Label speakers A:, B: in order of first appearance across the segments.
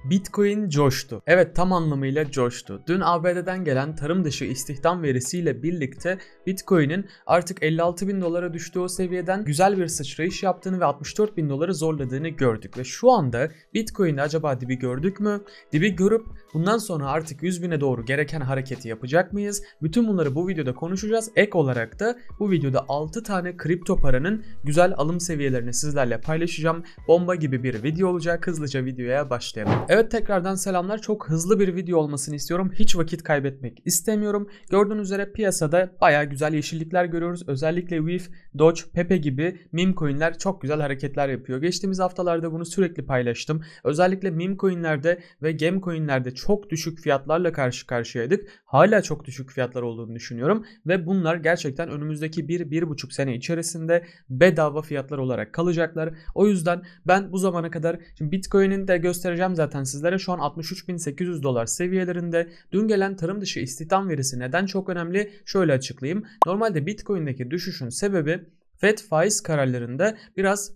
A: Bitcoin coştu. Evet, tam anlamıyla coştu. Dün ABD'den gelen tarım dışı istihdam verisiyle birlikte Bitcoin'in artık 56 bin dolara düştüğü o seviyeden güzel bir sıçrayış yaptığını ve 64 bin doları zorladığını gördük. Ve şu anda Bitcoin'de acaba dibi gördük mü? Dibi görüp bundan sonra artık 100 bine doğru gereken hareketi yapacak mıyız? Bütün bunları bu videoda konuşacağız. Ek olarak da bu videoda 6 tane kripto paranın güzel alım seviyelerini sizlerle paylaşacağım. Bomba gibi bir video olacak. Hızlıca videoya başlayalım. Evet, tekrardan selamlar. Çok hızlı bir video olmasını istiyorum. Hiç vakit kaybetmek istemiyorum. Gördüğünüz üzere piyasada baya güzel yeşillikler görüyoruz. Özellikle WIF, Doge, Pepe gibi meme coinler çok güzel hareketler yapıyor. Geçtiğimiz haftalarda bunu sürekli paylaştım. Özellikle meme coinlerde ve game coinlerde çok düşük fiyatlarla karşı karşıyaydık. Hala çok düşük fiyatlar olduğunu düşünüyorum. Ve bunlar gerçekten önümüzdeki 1-1,5 sene içerisinde bedava fiyatlar olarak kalacaklar. O yüzden ben bu zamana kadar, şimdi Bitcoin'in de göstereceğim zaten sizlere, şu an 63.800 dolar seviyelerinde. Dün gelen tarım dışı istihdam verisi neden çok önemli? Şöyle açıklayayım. Normalde Bitcoin'deki düşüşün sebebi FED faiz kararlarında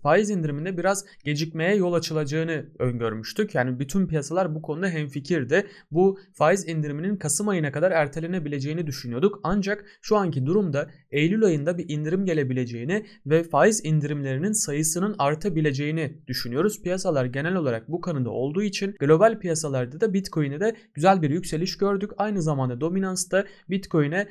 A: faiz indiriminde biraz gecikmeye yol açılacağını öngörmüştük. Yani bütün piyasalar bu konuda hemfikirdi. Bu faiz indiriminin Kasım ayına kadar ertelenebileceğini düşünüyorduk. Ancak şu anki durumda Eylül ayında bir indirim gelebileceğini ve faiz indirimlerinin sayısının artabileceğini düşünüyoruz. Piyasalar genel olarak bu kanıda olduğu için global piyasalarda da Bitcoin'e de güzel bir yükseliş gördük. Aynı zamanda dominans da Bitcoin'e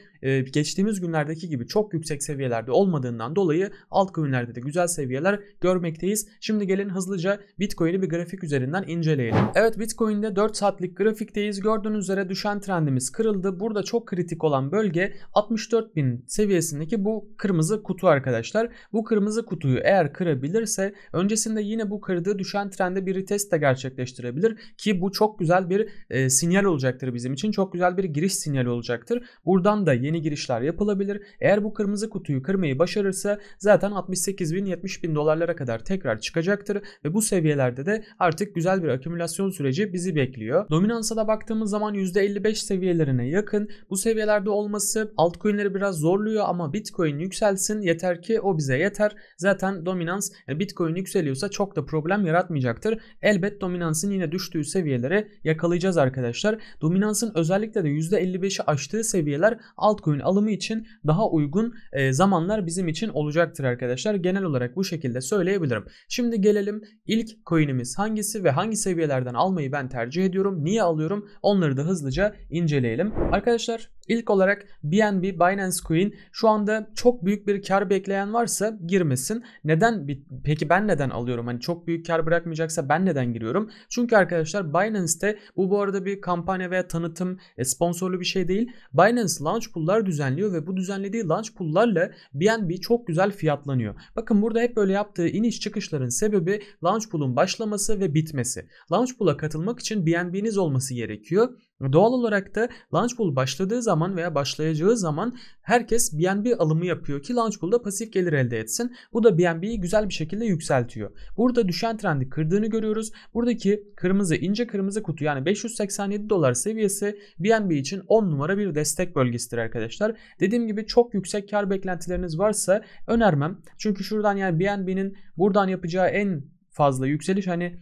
A: geçtiğimiz günlerdeki gibi çok yüksek seviyelerde olmadığından dolayı altcoin'lerde de güzel seviyeler görmekteyiz. Şimdi gelin hızlıca Bitcoin'i bir grafik üzerinden inceleyelim. Evet, Bitcoin'de 4 saatlik grafikteyiz. Gördüğünüz üzere düşen trendimiz kırıldı. Burada çok kritik olan bölge 64.000 seviyesindeki bu kırmızı kutu arkadaşlar. Bu kırmızı kutuyu eğer kırabilirse öncesinde yine bu kırdığı düşen trende bir retest de gerçekleştirebilir ki bu çok güzel bir sinyal olacaktır bizim için. Çok güzel bir giriş sinyali olacaktır. Buradan da yeni girişler yapılabilir. Eğer bu kırmızı kutuyu kırmayı başarırsa zaten 68.000-70.000 dolarlara kadar tekrar çıkacaktır ve bu seviyelerde de artık güzel bir akümülasyon süreci bizi bekliyor. Dominansa da baktığımız zaman %55 seviyelerine yakın. Bu seviyelerde olması altcoin'leri biraz zorluyor ama Bitcoin yükselsin yeter ki o bize yeter. Zaten dominans, yani Bitcoin yükseliyorsa çok da problem yaratmayacaktır. Elbet dominansın yine düştüğü seviyelere yakalayacağız arkadaşlar. Dominansın özellikle de %55'i aştığı seviyeler altcoin alımı için daha uygun zamanlar bizim için olacaktır arkadaşlar. Genel olarak bu şekilde söyleyebilirim. Şimdi gelelim ilk coin'imiz hangisi ve hangi seviyelerden almayı ben tercih ediyorum, niye alıyorum, onları da hızlıca inceleyelim. Arkadaşlar ilk olarak BNB, Binance Coin. Şu anda çok büyük bir kar bekleyen varsa girmesin. Neden? Peki ben neden alıyorum? Hani çok büyük kar bırakmayacaksa ben neden giriyorum? Çünkü arkadaşlar Binance'te bu arada bir kampanya veya tanıtım sponsorlu bir şey değil. Binance launch pool'lar düzenliyor ve bu düzenlediği launch pool'larla BNB çok güzel fiyatlanıyor. Bakın burada hep böyle yaptığı iniş çıkışların sebebi launch pool'un başlaması ve bitmesi. Launch pool'a katılmak için BNB'niz olması gerekiyor. Doğal olarak da launch pool başladığı zaman veya başlayacağı zaman herkes BNB alımı yapıyor ki launch pool'da pasif gelir elde etsin. Bu da BNB'yi güzel bir şekilde yükseltiyor. Burada düşen trendi kırdığını görüyoruz. Buradaki kırmızı, ince kırmızı kutu, yani 587 dolar seviyesi BNB için 10 numara bir destek bölgesidir arkadaşlar. Dediğim gibi çok yüksek kar beklentileriniz varsa önermem. Çünkü şuradan, yani BNB'nin buradan yapacağı en fazla yükseliş, hani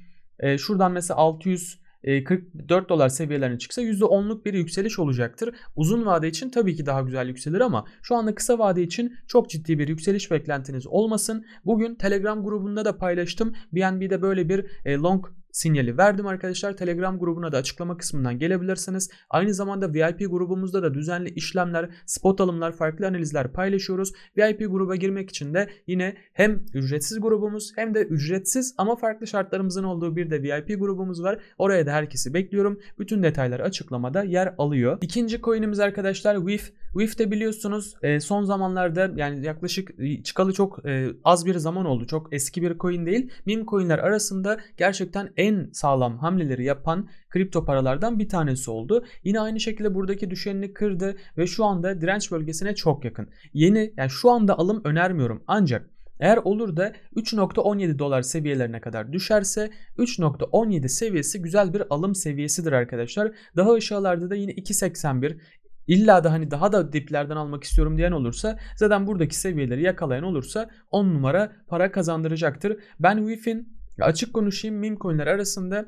A: şuradan mesela 644 dolar seviyelerine çıksa %10'luk bir yükseliş olacaktır. Uzun vade için tabii ki daha güzel yükselir ama şu anda kısa vade için çok ciddi bir yükseliş beklentiniz olmasın. Bugün Telegram grubunda da paylaştım. BNB'de böyle bir long sinyali verdim arkadaşlar. Telegram grubuna da açıklama kısmından gelebilirsiniz. Aynı zamanda VIP grubumuzda da düzenli işlemler, spot alımlar, farklı analizler paylaşıyoruz. VIP gruba girmek için de yine hem ücretsiz grubumuz hem de ücretsiz ama farklı şartlarımızın olduğu bir de VIP grubumuz var. Oraya da herkesi bekliyorum. Bütün detaylar açıklamada yer alıyor. İkinci coin'imiz arkadaşlar WIF. WIF'te biliyorsunuz son zamanlarda, yani yaklaşık çıkalı çok az bir zaman oldu. Çok eski bir coin değil. Meme coin'ler arasında gerçekten en sağlam hamleleri yapan kripto paralardan bir tanesi oldu. Yine aynı şekilde buradaki düşenini kırdı ve şu anda direnç bölgesine çok yakın. Yani şu anda alım önermiyorum, ancak eğer olur da 3.17 dolar seviyelerine kadar düşerse 3.17 seviyesi güzel bir alım seviyesidir arkadaşlar. Daha aşağılarda da yine 2.81, İlla da hani daha da diplerden almak istiyorum diyen olursa zaten buradaki seviyeleri yakalayan olursa 10 numara para kazandıracaktır. Ben WIF'in, açık konuşayım, meme coin'ler arasında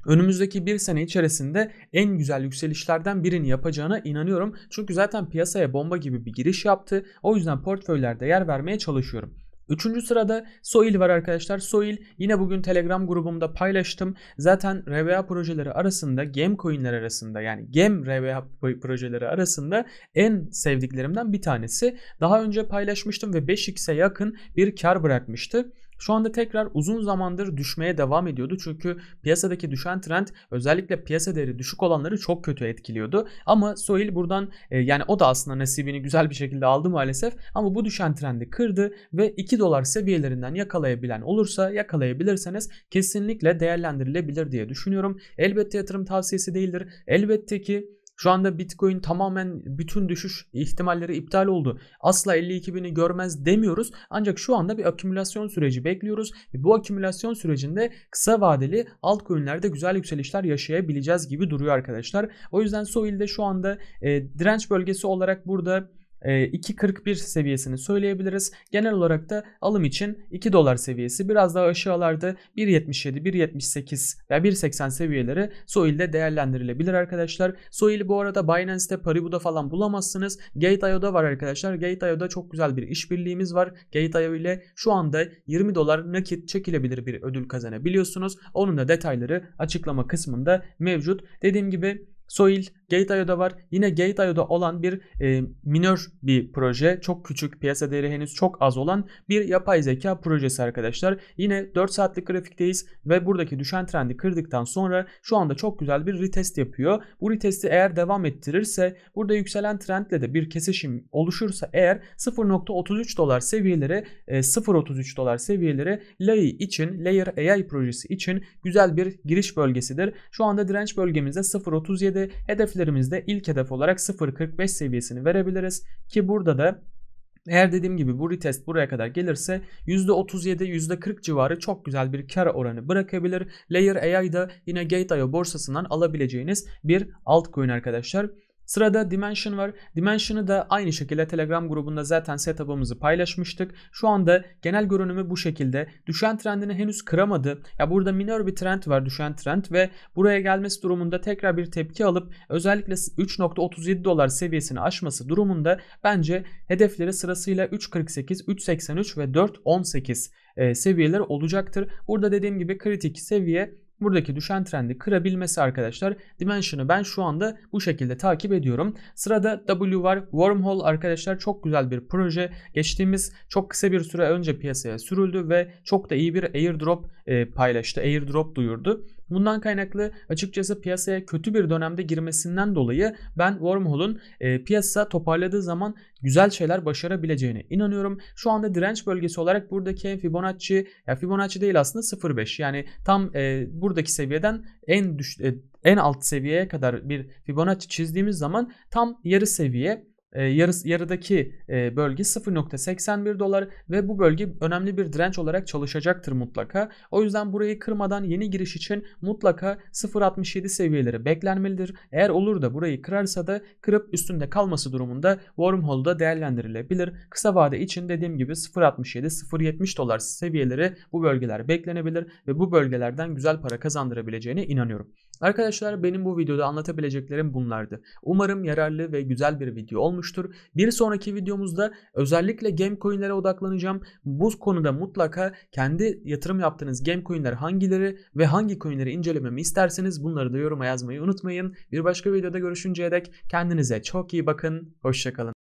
A: önümüzdeki bir sene içerisinde en güzel yükselişlerden birini yapacağına inanıyorum. Çünkü zaten piyasaya bomba gibi bir giriş yaptı. O yüzden portföylerde yer vermeye çalışıyorum. Üçüncü sırada Soil var arkadaşlar. Soil yine bugün Telegram grubumda paylaştım. Zaten RWA projeleri arasında, Gem coinler arasında, yani Gem RWA projeleri arasında en sevdiklerimden bir tanesi. Daha önce paylaşmıştım ve 5x'e yakın bir kar bırakmıştı. Şu anda tekrar uzun zamandır düşmeye devam ediyordu. Çünkü piyasadaki düşen trend özellikle piyasa değeri düşük olanları çok kötü etkiliyordu. Ama Soil buradan yani o da aslında nasibini güzel bir şekilde aldı maalesef. Ama bu düşen trendi kırdı ve 2 dolar seviyelerinden yakalayabilen olursa, yakalayabilirseniz kesinlikle değerlendirilebilir diye düşünüyorum. Elbette yatırım tavsiyesi değildir. Elbette ki şu anda Bitcoin tamamen bütün düşüş ihtimalleri iptal oldu. Asla 52.000'i görmez demiyoruz. Ancak şu anda bir akümülasyon süreci bekliyoruz. Bu akümülasyon sürecinde kısa vadeli altcoin'lerde güzel yükselişler yaşayabileceğiz gibi duruyor arkadaşlar. O yüzden Soil'de şu anda direnç bölgesi olarak burada 2.41 seviyesini söyleyebiliriz. Genel olarak da alım için 2 dolar seviyesi, biraz daha aşağılarda 1.77, 1.78 veya 1.80 seviyeleri Soil'de değerlendirilebilir arkadaşlar. Soil'i bu arada Binance'te, Paribu'da falan bulamazsınız. Gate.io'da var arkadaşlar. Gate.io'da çok güzel bir işbirliğimiz var. Gate.io ile şu anda 20 dolar nakit çekilebilir bir ödül kazanabiliyorsunuz. Onun da detayları açıklama kısmında mevcut. Dediğim gibi Soil, Gate.io'da var. Yine Gate.io'da olan bir minör bir proje. Çok küçük, piyasa değeri henüz çok az olan bir yapay zeka projesi arkadaşlar. Yine 4 saatlik grafikteyiz ve buradaki düşen trendi kırdıktan sonra şu anda çok güzel bir retest yapıyor. Bu retesti eğer devam ettirirse, burada yükselen trendle de bir kesişim oluşursa eğer 0.33 dolar seviyeleri 0.33 dolar seviyeleri Layer AI projesi için güzel bir giriş bölgesidir. Şu anda direnç bölgemizde 0.37, hedeflerimizde ilk hedef olarak 0.45 seviyesini verebiliriz ki burada da eğer dediğim gibi bu retest buraya kadar gelirse %37, %40 civarı çok güzel bir kar oranı bırakabilir. Layer AI'da yine Gate.io borsasından alabileceğiniz bir altcoin arkadaşlar. Sırada Dimension var. Dimension'ı da aynı şekilde Telegram grubunda zaten setup'ımızı paylaşmıştık. Şu anda genel görünümü bu şekilde. Düşen trendini henüz kıramadı. Ya burada minor bir trend var, düşen trend, ve buraya gelmesi durumunda tekrar bir tepki alıp özellikle 3.37 dolar seviyesini aşması durumunda bence hedefleri sırasıyla 3.48, 3.83 ve 4.18 seviyeler olacaktır. Burada dediğim gibi kritik seviye buradaki düşen trendi kırabilmesi arkadaşlar. Dimension'ı ben şu anda bu şekilde takip ediyorum. Sırada W var. Wormhole arkadaşlar çok güzel bir proje. Geçtiğimiz çok kısa bir süre önce piyasaya sürüldü ve çok da iyi bir airdrop paylaştı. Airdrop duyurdu. Bundan kaynaklı açıkçası piyasaya kötü bir dönemde girmesinden dolayı ben Wormhole'un piyasa toparladığı zaman güzel şeyler başarabileceğine inanıyorum. Şu anda direnç bölgesi olarak buradaki Fibonacci, ya Fibonacci değil aslında 0.5, yani tam buradaki seviyeden en alt seviyeye kadar bir Fibonacci çizdiğimiz zaman tam yarı seviye. Yarıdaki bölge 0.81 dolar ve bu bölge önemli bir direnç olarak çalışacaktır mutlaka. O yüzden burayı kırmadan yeni giriş için mutlaka 0.67 seviyeleri beklenmelidir. Eğer olur da burayı kırarsa da kırıp üstünde kalması durumunda Wormhole'da değerlendirilebilir. Kısa vade için dediğim gibi 0.67, 0.70 dolar seviyeleri, bu bölgeler beklenebilir ve bu bölgelerden güzel para kazandırabileceğine inanıyorum. Arkadaşlar benim bu videoda anlatabileceklerim bunlardı. Umarım yararlı ve güzel bir video olmuştur. Bir sonraki videomuzda özellikle game coin'lere odaklanacağım. Bu konuda mutlaka kendi yatırım yaptığınız game coin'ler hangileri ve hangi coin'leri incelememi isterseniz bunları da yoruma yazmayı unutmayın. Bir başka videoda görüşünceye dek kendinize çok iyi bakın. Hoşça kalın.